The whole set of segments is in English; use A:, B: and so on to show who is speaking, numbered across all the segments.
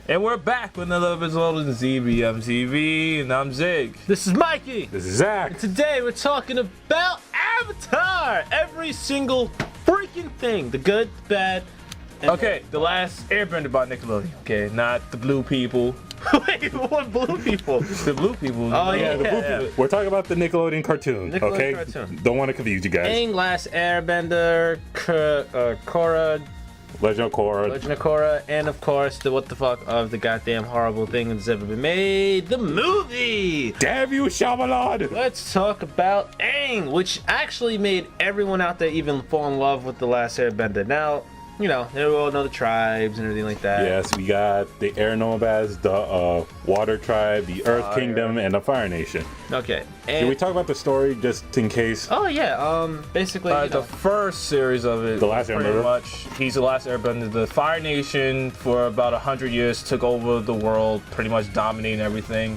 A: And we're back with another episode of ZBMTV, and I'm Zig.
B: This is Mikey.
C: This is Zach.
B: And today we're talking about Avatar. Every single freaking thing. The good, the bad.
A: Okay, The Last Airbender by Nickelodeon. Okay, not the blue people.
B: Wait, what blue people?
A: The blue people.
B: Oh,
C: Yeah, the blue people. We're talking about the Nickelodeon cartoon.
B: Nickelodeon
C: okay?
B: cartoon.
C: Don't want to confuse you guys.
B: Aang, Last Airbender, Korra,
C: Legend of Korra.
B: Legend of Korra, and of course the what the fuck of the goddamn horrible thing that's ever been made, the movie.
C: Damn you, Shyamalan!
B: Let's talk about Aang, which actually made everyone out there even fall in love with the Last Airbender. Now, you know, they all know the tribes and everything like that.
C: Yes, we got the Air Nomads, the Water Tribe, the Earth Kingdom, and the Fire Nation.
B: Okay.
C: Can
B: And
C: we talk about the story just in case?
B: oh yeah, basically, you
A: The
B: know,
A: first series of it,
C: The Last
A: pretty
C: Airbender.
A: much, he's the last Airbender. The Fire Nation, for about 100 years, took over the world, pretty much dominating everything.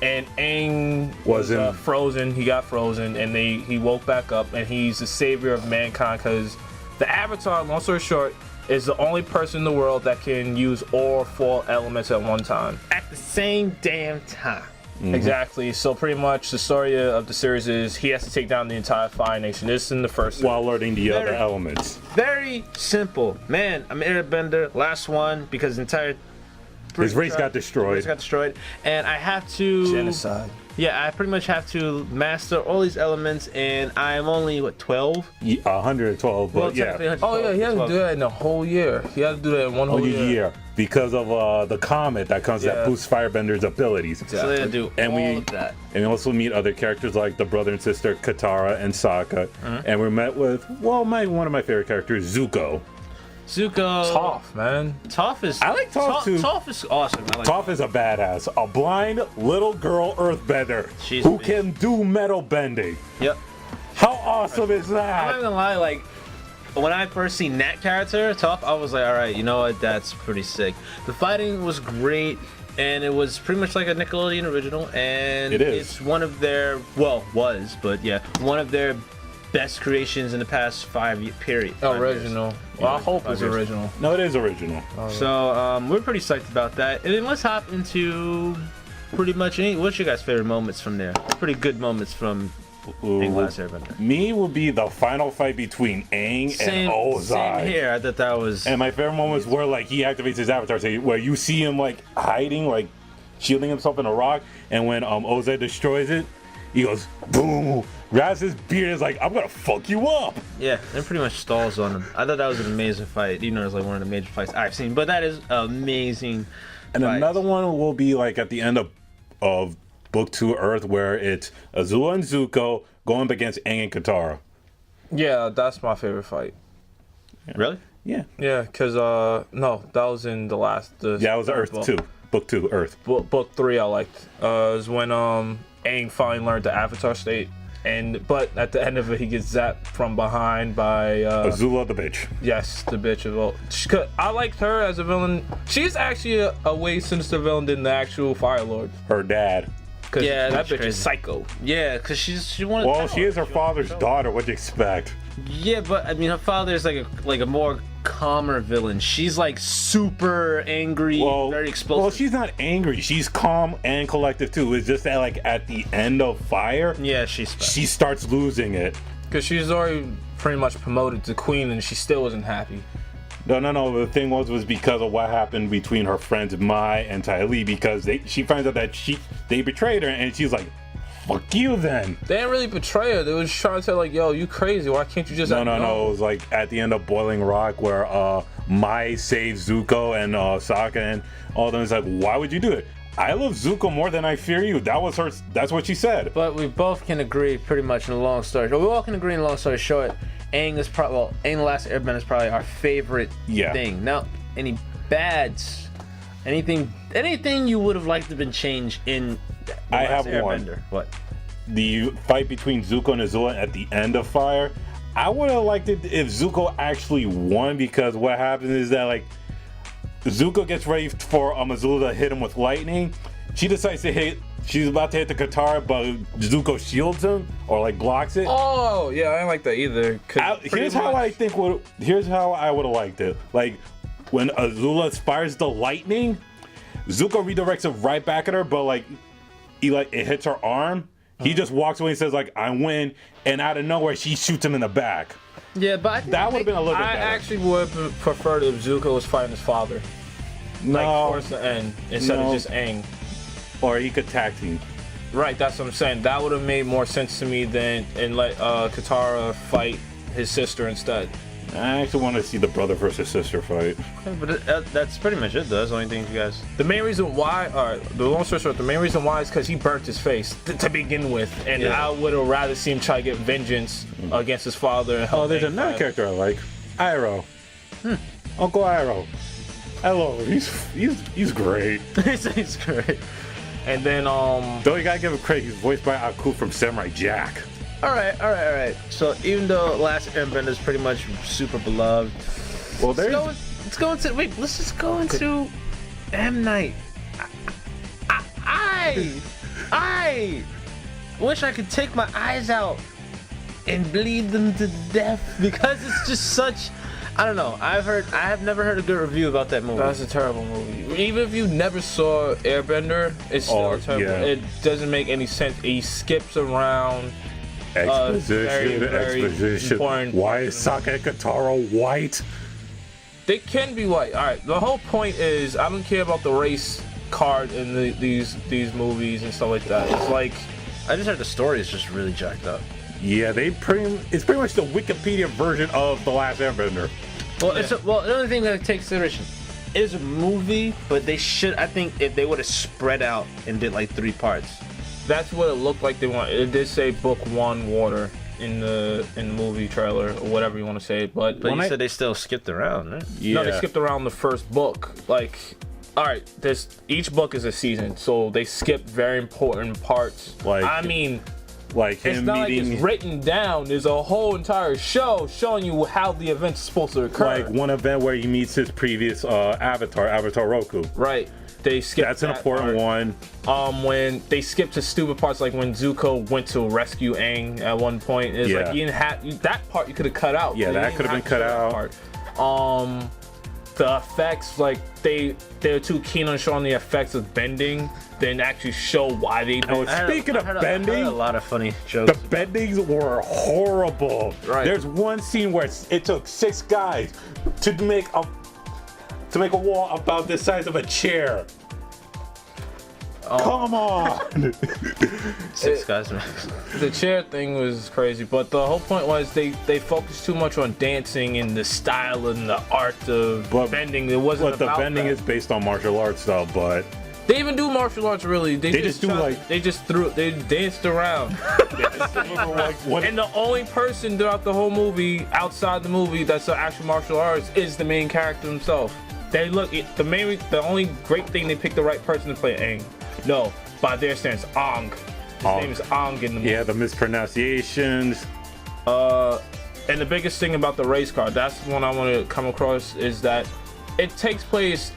A: And Aang was frozen. He got frozen, and he woke back up, and he's the savior of mankind. Because the Avatar, long story short, is the only person in the world that can use all four elements at one time.
B: at the same damn time.
A: Exactly. So pretty much the story of the series is he has to take down the entire Fire Nation. This is in the first series.
C: While learning the other elements.
B: Very simple, man. I'm an Airbender, last one, because the entire
C: His race got destroyed.
B: race got destroyed, and I have to
A: Genocide.
B: Yeah, I pretty much have to master all these elements, and I'm only what 12.
C: 112, but
B: Well,
C: yeah.
B: technically
A: Oh yeah, he had to
B: 12.
A: do that in a whole year. He had to do that in one whole year.
C: Because of the comet that comes that
A: Yeah.
C: boosts Firebender's abilities.
B: So they had to do
C: And
B: all
C: we
B: of that.
C: and we also meet other characters like the brother and sister Katara and Sokka. And we're met with one of my favorite characters, Zuko.
B: Zuko.
A: Toph, man.
B: Toph is.
C: I like Toph, too.
B: Toph is awesome. I like
C: Toph is a badass, a blind little girl earthbender
B: She's
C: who
B: amazing.
C: can do metal bending.
B: Yep.
C: How awesome is
B: I'm not
C: that?
B: gonna lie, like when I first seen that character, Toph, I was like, all right, you know what? That's pretty sick. The fighting was great, and it was pretty much like a Nickelodeon original, and
C: It is.
B: it's one of their but yeah, one of their best creations in the past 5-year period. 5 years.
A: Original. Well, I hope
B: 5
A: it's
B: years.
A: original.
C: No, it is original.
B: So we're pretty psyched about that, and then let's hop into pretty much what's your guys' favorite moments from there? Pretty good moments from Aang Last Airbender.
C: Me would be the final fight between Aang and Ozai.
B: Same here. I thought that was.
C: And my favorite moments were like he activates his avatar, so where you see him like hiding, like shielding himself in a rock, and when Ozai destroys it, he goes boom, grabs his beard, and is like, I'm gonna fuck you up.
B: Yeah, it pretty much stalls on him. I thought that was an amazing fight, even though it was like one of the major fights I've seen. But that is amazing.
C: And
B: fight.
C: another one will be like at the end of Book 2 Earth, where it's Azula and Zuko going up against Aang and Katara.
A: Yeah, that's my favorite fight.
B: Really?
C: Yeah.
A: Yeah, because no, that was in the last.
C: Yeah, it was Earth
A: book.
C: 2. Book 2 Earth.
A: Book 3 I liked. Is when Aang finally learned the Avatar state, but at the end of it he gets zapped from behind by
C: Azula the bitch.
A: yes, the bitch of all. I liked her as a villain. She's actually a way sinister villain than the actual Fire Lord.
C: Her dad.
A: Cause
B: Yeah,
A: that
B: that's
A: bitch is
B: crazy.
A: psycho.
B: Yeah, because she wanted.
C: Well,
B: power.
C: she is her father's daughter. What'd you expect?
B: Yeah, but I mean, her father's like a more calmer villain. She's like super angry, very explosive.
C: Well, she's not angry. She's calm and collective too. It's just that like at the end of Fire,
B: yeah, she's.
C: she starts losing it.
A: Cause she's already pretty much promoted to queen, and she still wasn't happy.
C: No. The thing was because of what happened between her friends Mai and Ty Lee, because she finds out that they betrayed her, and she's like, "Fuck you, then."
A: They didn't really betray her. They was trying to tell like, "Yo, you crazy? Why can't you just?"
C: No. It was like at the end of Boiling Rock where Mai saves Zuko and Sokka and all them. It's like, why would you do it? I love Zuko more than I fear you. That's what she said.
B: But we both can agree pretty much in a long story. We all can agree in a long story short. Aang is Aang the Last Airbender is probably our favorite thing. Now, any bads, anything you would have liked to have been changed in the
C: I
B: Last
C: have one.
B: Airbender? What?
C: The fight between Zuko and Azula at the end of Fire, I would have liked it if Zuko actually won, because what happens is that like Zuko gets ready for Azula to hit him with lightning. She decides to hit. She's about to hit the Katara, but Zuko shields him or like blocks it.
A: Oh yeah, I didn't like that either.
C: Here's how I would have liked it. Like when Azula fires the lightning, Zuko redirects it right back at her, but like it hits her arm. He just walks away and says like, "I win," and out of nowhere she shoots him in the back.
B: Yeah, but I think
C: that would have been a little bit better.
A: I actually would prefer if Zuko was fighting his father.
C: No,
A: like towards the end instead of just Aang.
C: Or he could tag team.
A: Right, that's what I'm saying. That would have made more sense to me than and let Katara fight his sister instead.
C: I actually want to see the brother versus sister fight.
B: Yeah, but that's pretty much it, though. That's the only thing you guys.
A: The main reason why, the long story short, the main reason why is because he burnt his face to begin with, and I would have rather seen him try to get vengeance against his father. And
C: oh, there's another character I like, Iroh. Uncle Iroh. I love him. He's great.
B: He's great.
A: And then
C: though you gotta give him credit, he's voiced by Aku from Samurai Jack.
B: All right. So even though Last Airbender is pretty much super beloved,
C: well,
B: let's go into M Night. I wish I could take my eyes out and bleed them to death because it's just such. I don't know. I have never heard a good review about that movie.
A: That's a terrible movie. Even if you never saw Airbender, it's still terrible. Yeah. It doesn't make any sense. He skips around.
C: Exposition. Why is Sokka and Katara white?
A: They can be white. All right. The whole point is I don't care about the race card in these movies and stuff like that. It's like
B: I just heard the story is just really jacked up.
C: Yeah, it's pretty much the Wikipedia version of The Last Airbender.
B: Well, the only thing that I take consideration is a movie, but they should. I think if they would have spread out and did like 3 parts.
A: That's what it looked like they wanted. It did say Book 1 water in the movie trailer or whatever you want to say, but
B: you said they still skipped around, right?
A: Yeah. No, they skipped around the first book. Like, all right, each book is a season, so they skipped very important parts.
C: Like
A: it's not like it's written down. There's a whole entire show showing you how the event's supposed to occur.
C: Like one event where he meets his previous Avatar Roku.
A: Right. They skipped.
C: That's an important one.
A: When they skipped to stupid parts, like when Zuko went to rescue Aang at one point, it's like you didn't have that part. You could have cut out.
C: Yeah, that could have been cut out.
A: The effects, like they're too keen on showing the effects of bending than actually show why they.
C: Speaking of bending,
B: I heard a lot of funny jokes.
C: The bendings were horrible. Right. There's one scene where it took 6 guys to make a wall about the size of a chair. Come on.
B: 6 guys.
A: The chair thing was crazy, but the whole point was they focused too much on dancing and the style and the art of bending. It wasn't about
C: the bending is based on martial arts style, but
A: they even do martial arts really. They danced around. And the only person throughout the whole movie, outside the movie, that's the actual martial arts is the main character himself. The only great thing they picked the right person to play Aang. No, by their standards, Aang. His name is Aang in the movie.
C: Yeah, the mispronunciations.
A: And the biggest thing about the race card, that's the one I want to come across, is that it takes place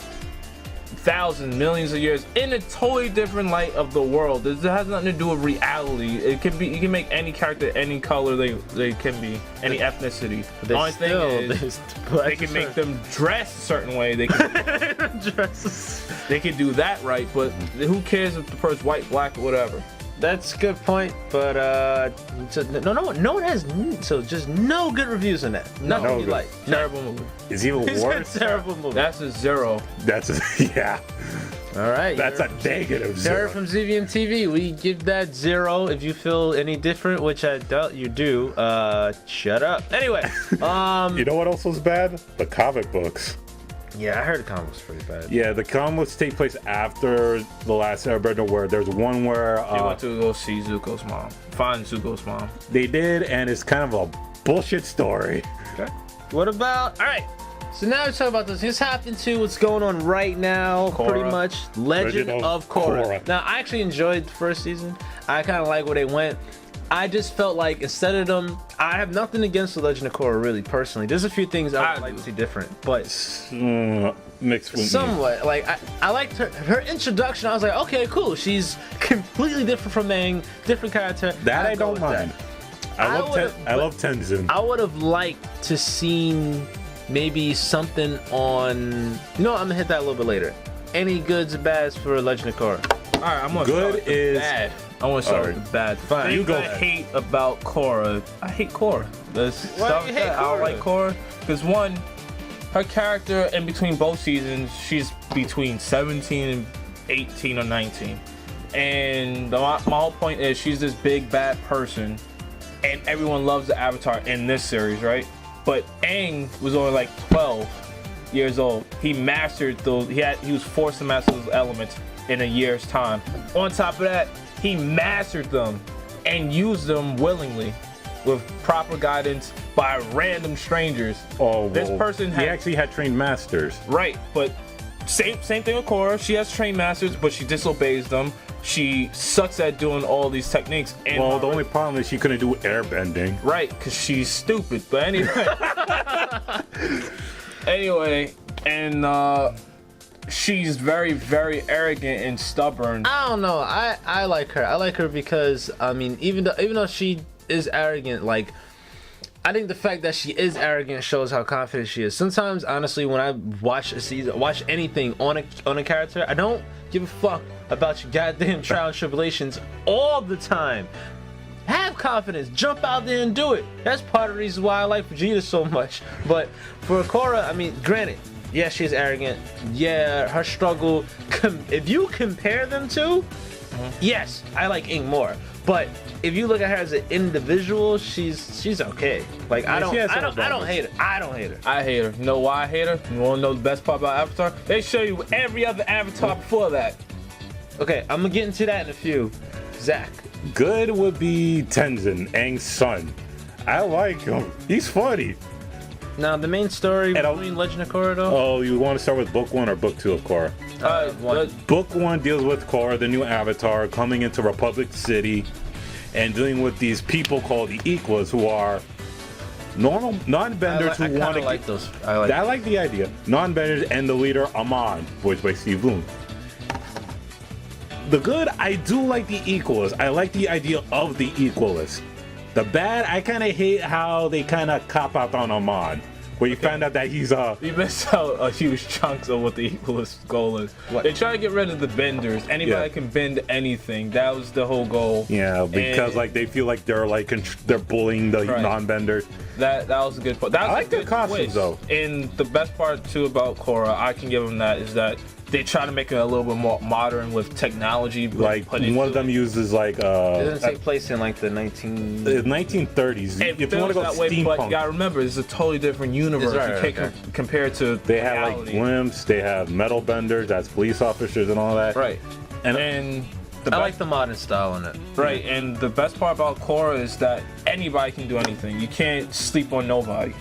A: thousands, millions of years in a totally different light of the world. It has nothing to do with reality. It can be. You can make any character any color they can be, any ethnicity. The only thing is they can make them dress a certain way. They can they can do that right, but who cares if the person's white, black, or whatever.
B: That's a good point, but no one has just no good reviews on that. Nothing you like.
A: Terrible movie.
C: It's even worse.
B: A terrible movie.
A: That's a 0.
C: Yeah.
B: All right.
C: That's a negative 0.
B: Sarah from ZVM TV, we give that 0. If you feel any different, which I doubt you do, shut up. Anyway,
C: you know what else was bad? The comic books.
B: Yeah, I heard the comic was pretty bad.
C: Yeah, the comics take place after The Last Airbender, where there's one where
A: they went to go see Zuko's mom. Find Zuko's mom.
C: They did, and it's kind of a bullshit story.
B: Okay. What about? All right. So now let's talk about this. Let's hop into what's going on right now.
A: Korra.
B: Pretty much Legend of Korra. Now, I actually enjoyed the first season. I kind of like where they went. I just felt like instead of them, I have nothing against the Legend of Korra, really, personally. There's a few things I would like to see different, but
C: mixed with
B: somewhat. Like I liked her introduction. I was like, okay, cool. She's completely different from Aang, different character.
C: That I don't mind. I love Tenzin.
B: I would have liked to seen maybe something on. I'm gonna hit that a little bit later. any goods or bads for Legend of Korra?
A: All right, I'm gonna
C: Good
A: start with the
C: is-
A: bad. I want to start with the bad.
C: Fine, you
A: Things
C: go
A: I
C: ahead.
A: hate about Korra. I hate Korra. Let's
B: Why
A: start
B: do you
A: with
B: hate
A: that. I don't
B: Korra?
A: like Korra because one, her character in between both seasons, she's between 17 and 18 or 19, and my whole point is she's this big bad person, and everyone loves the Avatar in this series, right? But Aang was only like 12 years old. He mastered those. He was forced to master those elements in a year's time. On top of that, he mastered them and used them willingly with proper guidance by random strangers.
C: Oh,
A: This person
C: he
A: had-
C: actually had trained masters.
A: Right, but same thing with Korra. She has trained masters, but she disobeys them. She sucks at doing all these techniques. And
C: Well, the only problem is she couldn't do airbending.
A: right, because she's stupid. But anyway, and she's very, very arrogant and stubborn.
B: I don't know. I like her. I like her because I mean, even though she is arrogant, like I think the fact that she is arrogant shows how confident she is. Sometimes, honestly, when I watch a season, watch anything on a character, I don't give a fuck about your goddamn trial and tribulations all the time. Have confidence, jump out there and do it. That's part of the reason why I like Vegeta so much. But for Korra, I mean, granted, yeah, she's arrogant. Yeah, her struggle. If you compare them two, yes, I like Aang more. But if you look at her as an individual, she's okay. Like I don't hate her. I don't hate her.
A: I hate her. You know why I hate her? You want to know the best part about Avatar? They show you every other Avatar before that.
B: Okay, I'm gonna get into that in a few. Zach.
C: Good would be Tenzin, Aang's son. I like him. He's funny.
B: Now the main story
C: And
B: between Legend of Korra though.
C: Oh, you want to start with book 1 or book 2 of Korra?
B: One.
C: Book 1 deals with Korra, the new Avatar, coming into Republic City and dealing with these people called the Equals, who are normal non-benders
B: I
C: who want to
B: like those.
C: I like the idea. Non-benders and the leader Amon, voiced by Steve Loon. The good, I do like the Equalists. I like the idea of the Equalists. The bad, I kind of hate how they kind of cop out on Amon, where you find out that he's
A: You missed out a huge chunks of what the Equalist goal is.
B: What?
A: They try to get rid of the benders. Anybody can bend anything. That was the whole goal.
C: yeah, because
A: And
C: like they feel like they're like they're bullying the
A: Right.
C: non-benders.
A: that was a good part. That was
C: I like
A: a
C: the
A: good
C: costumes,
A: twist.
C: though.
A: And the best part too about Korra, I can give them that, is that they try to make it a little bit more modern with technology.
C: Like
A: put
C: one
A: into
C: of them
A: it.
C: uses like
B: It doesn't take place in like the 19.
C: 1930s.
A: It
C: If you
A: feels
C: want to go
A: that way, but you
C: steampunk,
A: gotta remember, it's a totally different universe.
B: It's right,
A: You can't compare it to
C: they have like
A: reality.
C: glimpse, they have metal benders, that's police officers and all that.
A: Right.
C: And,
A: And the
B: I
A: best
B: like the modern style in it.
A: Right, and the best part about Korra is that anybody can do anything. You can't sleep on nobody.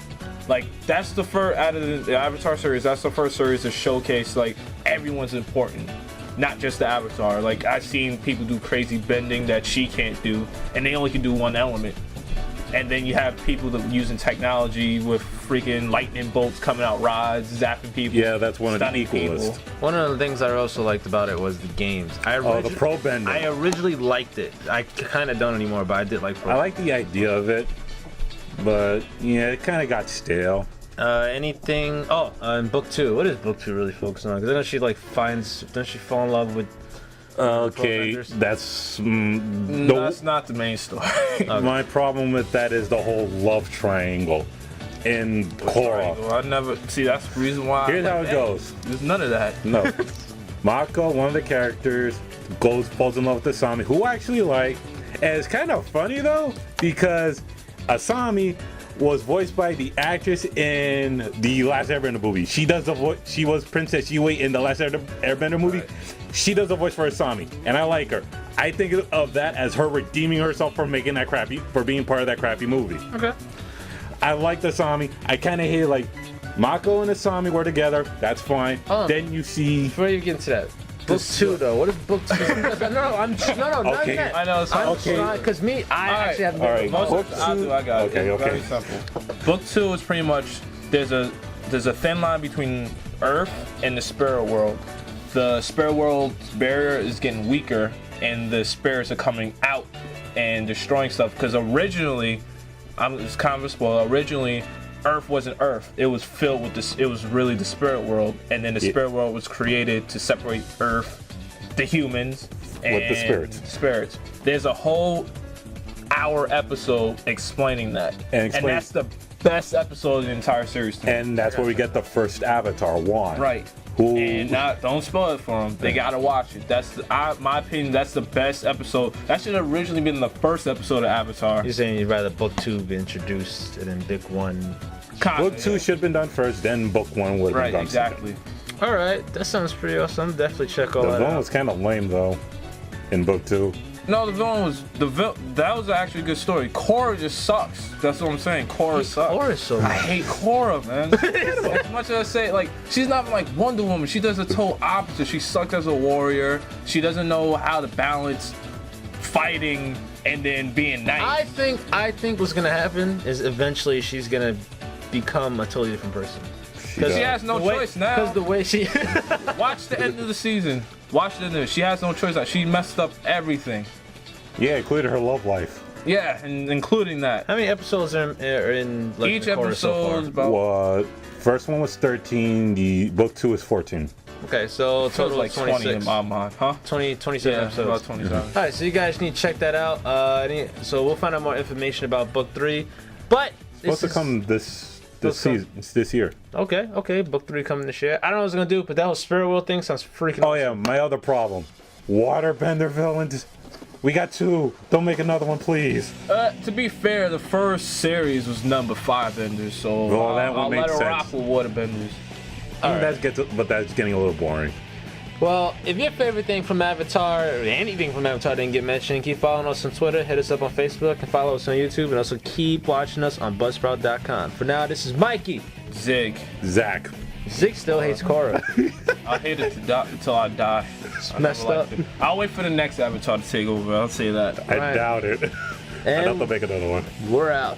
A: Like, that's the first, out of the Avatar series, that's the first series to showcase, like, everyone's important. Not just the Avatar. Like, I've seen people do crazy bending that she can't do, and they only can do one element. And then you have people that using technology with freaking lightning bolts coming out rods, zapping people.
C: yeah, that's one of the
A: stunning
C: Equalists.
A: people.
B: One of the things I also liked about it was the games.
C: Oh, the pro bending.
B: I originally liked it. I kind of don't anymore, but I did like pro.
C: I like the idea of it, but yeah, it kind of got stale.
B: Anything? Oh, in book 2. What is book 2 really focusing on? Because then she like doesn't she fall in love with?
C: Okay,
B: benders?
C: that's
A: That's not the main story.
C: my problem with that is the whole love triangle in Korra.
A: I never see. That's the reason why.
C: Here's how it goes.
A: There's none of that.
C: No. Mako, one of the characters, falls in love with Asami, who I actually like. And it's kind of funny though, because Asami was voiced by the actress in the Last Airbender movie. She does the voice. She was Princess Yue in the Last Airbender movie.
A: Right.
C: She does the voice for Asami, and I like her. I think of that as her redeeming herself for being part of that crappy movie.
A: Okay.
C: I like Asami. I kind of hate like Mako and Asami were together. That's fine. Then you see.
B: Before you get into that, book 2 though. What is book 2? no, not
C: Okay.
B: that.
A: I know. It's
B: I'm
C: Okay.
B: trying because me, I actually haven't been.
C: all right.
A: Most
C: Book
A: I'll do. I got
C: Okay,
A: it. It's
C: okay.
A: very simple. Book 2 is pretty much there's a thin line between Earth and the spirit world. The spirit world's barrier is getting weaker, and the spirits are coming out and destroying stuff. Because originally, it's kind of a spoiler. Originally, Earth wasn't Earth. It was filled with this. It was really the spirit world, and then the spirit world was created to separate Earth, the humans, and
C: with the spirits.
A: Spirits. There's a whole hour episode explaining that, and that's the best episode of the entire series.
C: And that's where we get the first Avatar, Juan.
A: Right.
C: Who,
A: and don't spoil it for them. They gotta watch it. That's my opinion. That's the best episode. That should have originally been the first episode of Avatar.
B: You're saying you'd rather book 2 be introduced and then book 1.
C: Book 2 should have been done first, then book 1 would have been done.
A: Right, exactly.
B: All right, that sounds pretty awesome. Definitely check all that out.
C: The villain was kind of lame though, in book 2.
A: No, the villain was that was actually a good story. Korra just sucks. That's what I'm saying. Korra sucks.
B: Korra's so
A: I hate Korra, man. As much as I say, like, she's not like Wonder Woman. She does the total opposite. She sucks as a warrior. She doesn't know how to balance fighting and then being nice.
B: I think what's gonna happen is eventually she's gonna become a totally different person.
A: Because she has no choice now.
B: Because the way she
A: watch the end of the season. Watch the end of it. She has no choice. Like, she messed up everything.
C: Yeah, including her love life.
A: Yeah, and including that.
B: How many episodes are in
A: each episode is about?
C: Well, first one was 13. The book 2 is 14.
B: Okay, so total
A: like
B: 26.
A: 20 in my mind, huh?
B: 27 episodes.
A: About 27.
B: All right, so you guys need to check that out. So we'll find out more information about book 3, but
C: It's supposed to come this season. It's this year.
B: Okay, book 3 coming this year. I don't know what it's gonna do, but that whole spirit world thing sounds freaking.
C: Oh yeah, my other problem, waterbender villains. We got 2. Don't make another one, please.
A: To be fair, the first series was number 5 benders, so
C: Well, that would
A: I'll
C: make
A: let her
C: sense.
A: rock with waterbenders.
C: But that's getting a little boring.
B: Well, if your favorite thing from Avatar, or anything from Avatar didn't get mentioned, keep following us on Twitter, hit us up on Facebook, and follow us on YouTube, and also keep watching us on Buzzsprout.com. For now, this is Mikey.
A: Zig.
C: Zach.
B: Zig still hates Korra.
A: I'll hate it until I die.
B: It's messed up.
A: I'll wait for the next Avatar to take over. I'll say that.
C: I doubt it. I doubt they'll make another one.
B: We're out.